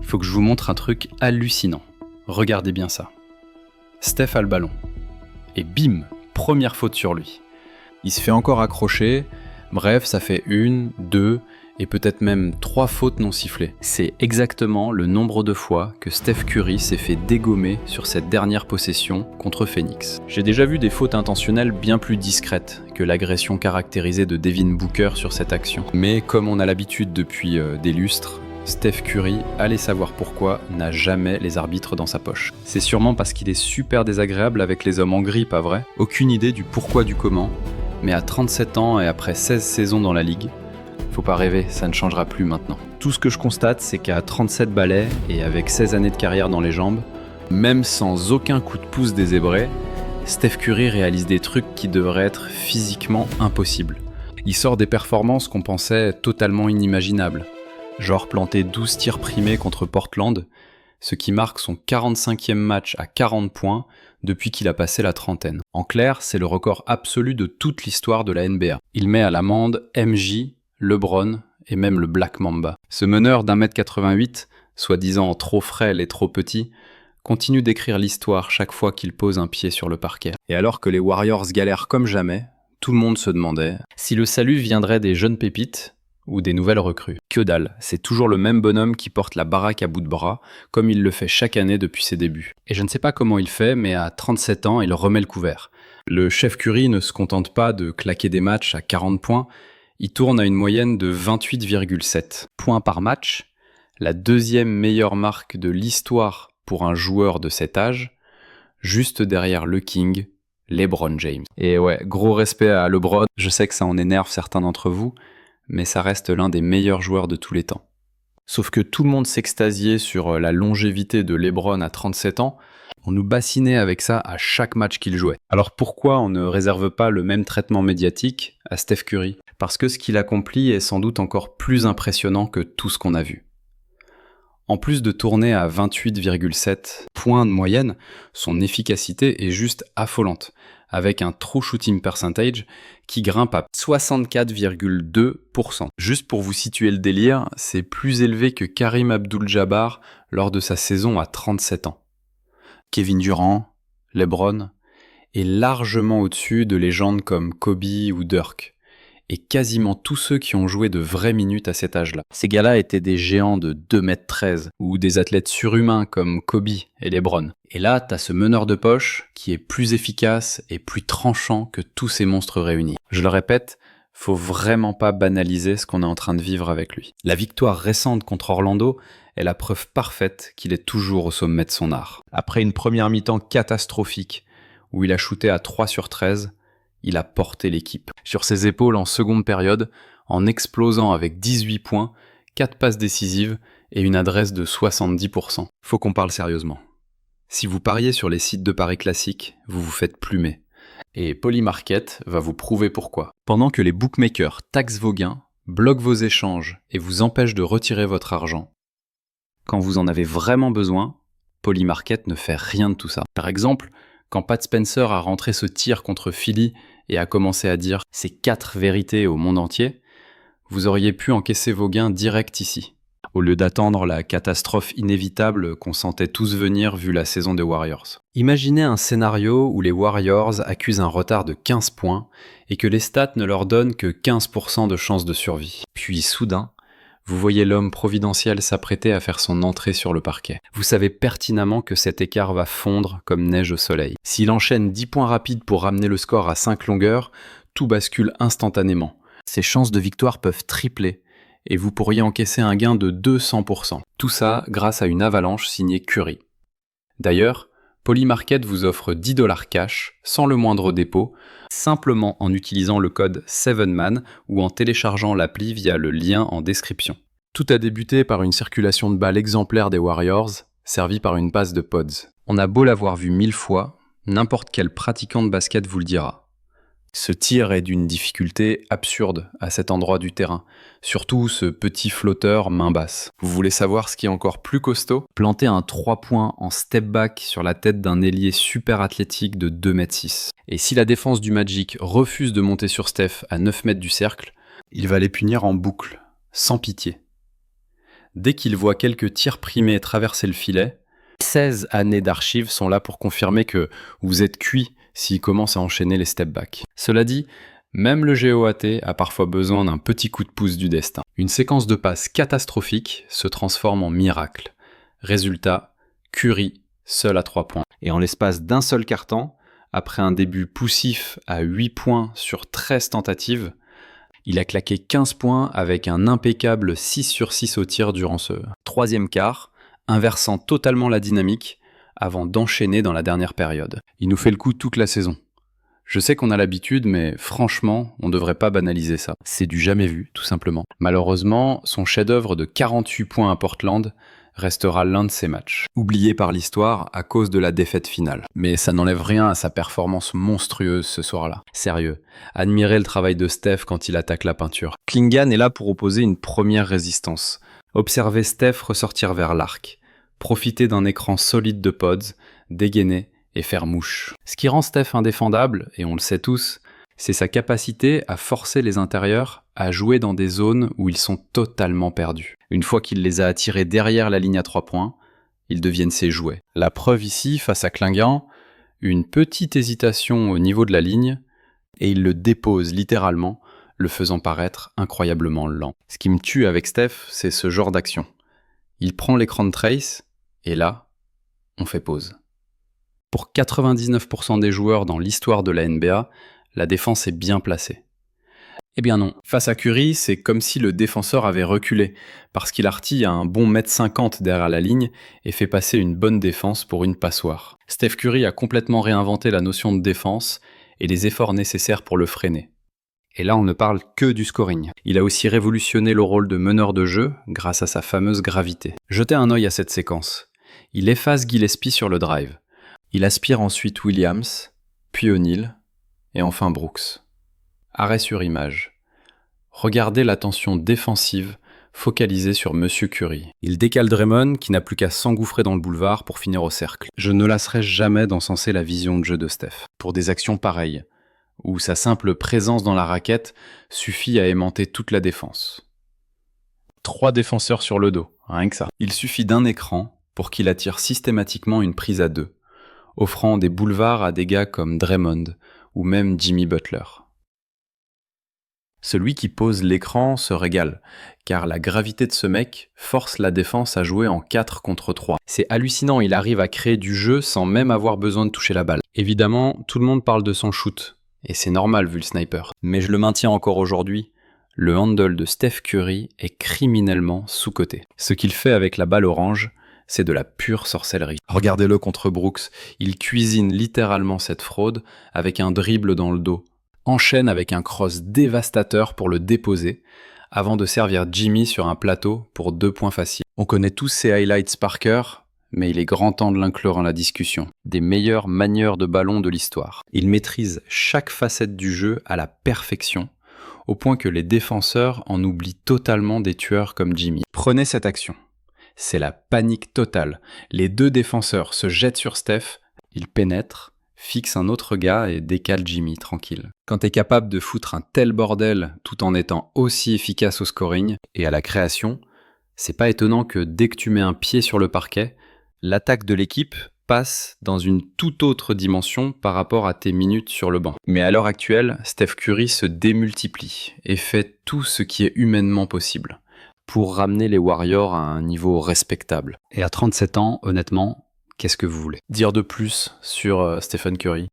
Faut que je vous montre un truc hallucinant. Regardez bien ça. Steph a le ballon. Et bim, première faute sur lui. Il se fait encore accrocher. Bref, ça fait 1, 2 et peut-être même 3 fautes non sifflées. C'est exactement le nombre de fois que Steph Curry s'est fait dégommer sur cette dernière possession contre Phoenix. J'ai déjà vu des fautes intentionnelles bien plus discrètes que l'agression caractérisée de Devin Booker sur cette action. Mais comme on a l'habitude depuis des lustres, Steph Curry, allez savoir pourquoi, n'a jamais les arbitres dans sa poche. C'est sûrement parce qu'il est super désagréable avec les hommes en gris, pas vrai ? Aucune idée du pourquoi du comment, mais à 37 ans et après 16 saisons dans la ligue, faut pas rêver, ça ne changera plus maintenant. Tout ce que je constate, c'est qu'à 37 balais et avec 16 années de carrière dans les jambes, même sans aucun coup de pouce des zébrés, Steph Curry réalise des trucs qui devraient être physiquement impossibles. Il sort des performances qu'on pensait totalement inimaginables, genre planter 12 tirs primés contre Portland, ce qui marque son 45e match à 40 points depuis qu'il a passé la trentaine. En clair, c'est le record absolu de toute l'histoire de la NBA. Il met à l'amende MJ, LeBron et même le Black Mamba. Ce meneur d'1m88, soi-disant trop frêle et trop petit, continue d'écrire l'histoire chaque fois qu'il pose un pied sur le parquet. Et alors que les Warriors galèrent comme jamais, tout le monde se demandait si le salut viendrait des jeunes pépites ou des nouvelles recrues. Que dalle, c'est toujours le même bonhomme qui porte la baraque à bout de bras, comme il le fait chaque année depuis ses débuts. Et je ne sais pas comment il fait, mais à 37 ans, il remet le couvert. Le chef Curry ne se contente pas de claquer des matchs à 40 points, il tourne à une moyenne de 28,7 points par match, la deuxième meilleure marque de l'histoire pour un joueur de cet âge, juste derrière le King, LeBron James. Et ouais, gros respect à LeBron, je sais que ça en énerve certains d'entre vous, mais ça reste l'un des meilleurs joueurs de tous les temps. Sauf que tout le monde s'extasiait sur la longévité de LeBron à 37 ans, on nous bassinait avec ça à chaque match qu'il jouait. Alors pourquoi on ne réserve pas le même traitement médiatique à Steph Curry ? Parce que ce qu'il accomplit est sans doute encore plus impressionnant que tout ce qu'on a vu. En plus de tourner à 28,7 points de moyenne, son efficacité est juste affolante, avec un true shooting percentage qui grimpe à 64,2%. Juste pour vous situer le délire, c'est plus élevé que Karim Abdul-Jabbar lors de sa saison à 37 ans. Kevin Durant, LeBron, est largement au-dessus de légendes comme Kobe ou Dirk, et quasiment tous ceux qui ont joué de vraies minutes à cet âge-là. Ces gars-là étaient des géants de 2m13, ou des athlètes surhumains comme Kobe et LeBron. Et là, t'as ce meneur de poche qui est plus efficace et plus tranchant que tous ces monstres réunis. Je le répète, faut vraiment pas banaliser ce qu'on est en train de vivre avec lui. La victoire récente contre Orlando est la preuve parfaite qu'il est toujours au sommet de son art. Après une première mi-temps catastrophique, où il a shooté à 3 sur 13, il a porté l'équipe sur ses épaules en seconde période, en explosant avec 18 points, 4 passes décisives et une adresse de 70%. Faut qu'on parle sérieusement. Si vous pariez sur les sites de paris classiques, vous vous faites plumer. Et Polymarket va vous prouver pourquoi. Pendant que les bookmakers taxent vos gains, bloquent vos échanges et vous empêchent de retirer votre argent, quand vous en avez vraiment besoin, Polymarket ne fait rien de tout ça. Par exemple, quand Pat Spencer a rentré ce tir contre Philly et a commencé à dire ces 4 vérités au monde entier, vous auriez pu encaisser vos gains direct ici, au lieu d'attendre la catastrophe inévitable qu'on sentait tous venir vu la saison des Warriors. Imaginez un scénario où les Warriors accusent un retard de 15 points et que les stats ne leur donnent que 15% de chance de survie. Puis soudain, vous voyez l'homme providentiel s'apprêter à faire son entrée sur le parquet. Vous savez pertinemment que cet écart va fondre comme neige au soleil. S'il enchaîne 10 points rapides pour ramener le score à 5 longueurs, tout bascule instantanément. Ses chances de victoire peuvent tripler et vous pourriez encaisser un gain de 200%. Tout ça grâce à une avalanche signée Curry. D'ailleurs, Polymarket vous offre $10 cash, sans le moindre dépôt, simplement en utilisant le code 7man ou en téléchargeant l'appli via le lien en description. Tout a débuté par une circulation de balles exemplaire des Warriors, servie par une passe de Pods. On a beau l'avoir vu 1000 fois, n'importe quel pratiquant de basket vous le dira. Ce tir est d'une difficulté absurde à cet endroit du terrain, surtout ce petit flotteur main basse. Vous voulez savoir ce qui est encore plus costaud ? Planter un 3 points en step back sur la tête d'un ailier super athlétique de 2m6. Et si la défense du Magic refuse de monter sur Steph à 9 mètres du cercle, il va les punir en boucle, sans pitié. Dès qu'il voit quelques tirs primés traverser le filet, 16 années d'archives sont là pour confirmer que vous êtes cuit s'il commence à enchaîner les step-back. Cela dit, même le GOAT a parfois besoin d'un petit coup de pouce du destin. Une séquence de passes catastrophique se transforme en miracle. Résultat, Curry, seul à 3 points. Et en l'espace d'un seul quart-temps, après un début poussif à 8 points sur 13 tentatives, il a claqué 15 points avec un impeccable 6 sur 6 au tir durant ce troisième quart, inversant totalement la dynamique avant d'enchaîner dans la dernière période. Il nous fait le coup toute la saison. Je sais qu'on a l'habitude, mais franchement, on devrait pas banaliser ça. C'est du jamais vu, tout simplement. Malheureusement, son chef-d'œuvre de 48 points à Portland restera l'un de ses matchs, oublié par l'histoire à cause de la défaite finale. Mais ça n'enlève rien à sa performance monstrueuse ce soir-là. Sérieux, admirez le travail de Steph quand il attaque la peinture. Klingan est là pour opposer une première résistance. Observez Steph ressortir vers l'arc, profiter d'un écran solide de pods, dégainer et faire mouche. Ce qui rend Steph indéfendable, et on le sait tous, c'est sa capacité à forcer les intérieurs à jouer dans des zones où ils sont totalement perdus. Une fois qu'il les a attirés derrière la ligne à 3 points, ils deviennent ses jouets. La preuve ici, face à Klingan, une petite hésitation au niveau de la ligne, et il le dépose littéralement, le faisant paraître incroyablement lent. Ce qui me tue avec Steph, c'est ce genre d'action. Il prend l'écran de Trace, et là, on fait pause. Pour 99% des joueurs dans l'histoire de la NBA, la défense est bien placée. Eh bien non. Face à Curry, c'est comme si le défenseur avait reculé, parce qu'il artille à un bon 1m50 derrière la ligne et fait passer une bonne défense pour une passoire. Steph Curry a complètement réinventé la notion de défense et les efforts nécessaires pour le freiner. Et là, on ne parle que du scoring. Il a aussi révolutionné le rôle de meneur de jeu grâce à sa fameuse gravité. Jetez un œil à cette séquence. Il efface Gillespie sur le drive. Il aspire ensuite Williams, puis O'Neal, et enfin Brooks. Arrêt sur image. Regardez l'attention défensive focalisée sur Monsieur Curry. Il décale Draymond qui n'a plus qu'à s'engouffrer dans le boulevard pour finir au cercle. Je ne lasserai jamais d'encenser la vision de jeu de Steph. Pour des actions pareilles, où sa simple présence dans la raquette suffit à aimanter toute la défense. 3 défenseurs sur le dos, rien que ça. Il suffit d'un écran pour qu'il attire systématiquement une prise à 2, offrant des boulevards à des gars comme Draymond ou même Jimmy Butler. Celui qui pose l'écran se régale, car la gravité de ce mec force la défense à jouer en 4 contre 3. C'est hallucinant, il arrive à créer du jeu sans même avoir besoin de toucher la balle. Évidemment, tout le monde parle de son shoot, et c'est normal vu le sniper. Mais je le maintiens encore aujourd'hui, le handle de Steph Curry est criminellement sous-coté. Ce qu'il fait avec la balle orange, c'est de la pure sorcellerie. Regardez-le contre Brooks, il cuisine littéralement cette fraude avec un dribble dans le dos, enchaîne avec un cross dévastateur pour le déposer, avant de servir Jimmy sur un plateau pour 2 points faciles. On connaît tous ces highlights par cœur, mais il est grand temps de l'inclure dans la discussion. Des meilleurs manieurs de ballon de l'histoire. Il maîtrise chaque facette du jeu à la perfection, au point que les défenseurs en oublient totalement des tueurs comme Jimmy. Prenez cette action. C'est la panique totale. Les 2 défenseurs se jettent sur Steph, il pénètre, fixe un autre gars et décale Jimmy tranquille. Quand t'es capable de foutre un tel bordel tout en étant aussi efficace au scoring et à la création, c'est pas étonnant que dès que tu mets un pied sur le parquet, l'attaque de l'équipe passe dans une toute autre dimension par rapport à tes minutes sur le banc. Mais à l'heure actuelle, Steph Curry se démultiplie et fait tout ce qui est humainement possible pour ramener les Warriors à un niveau respectable. Et à 37 ans, honnêtement, qu'est-ce que vous voulez dire de plus sur Stephen Curry ?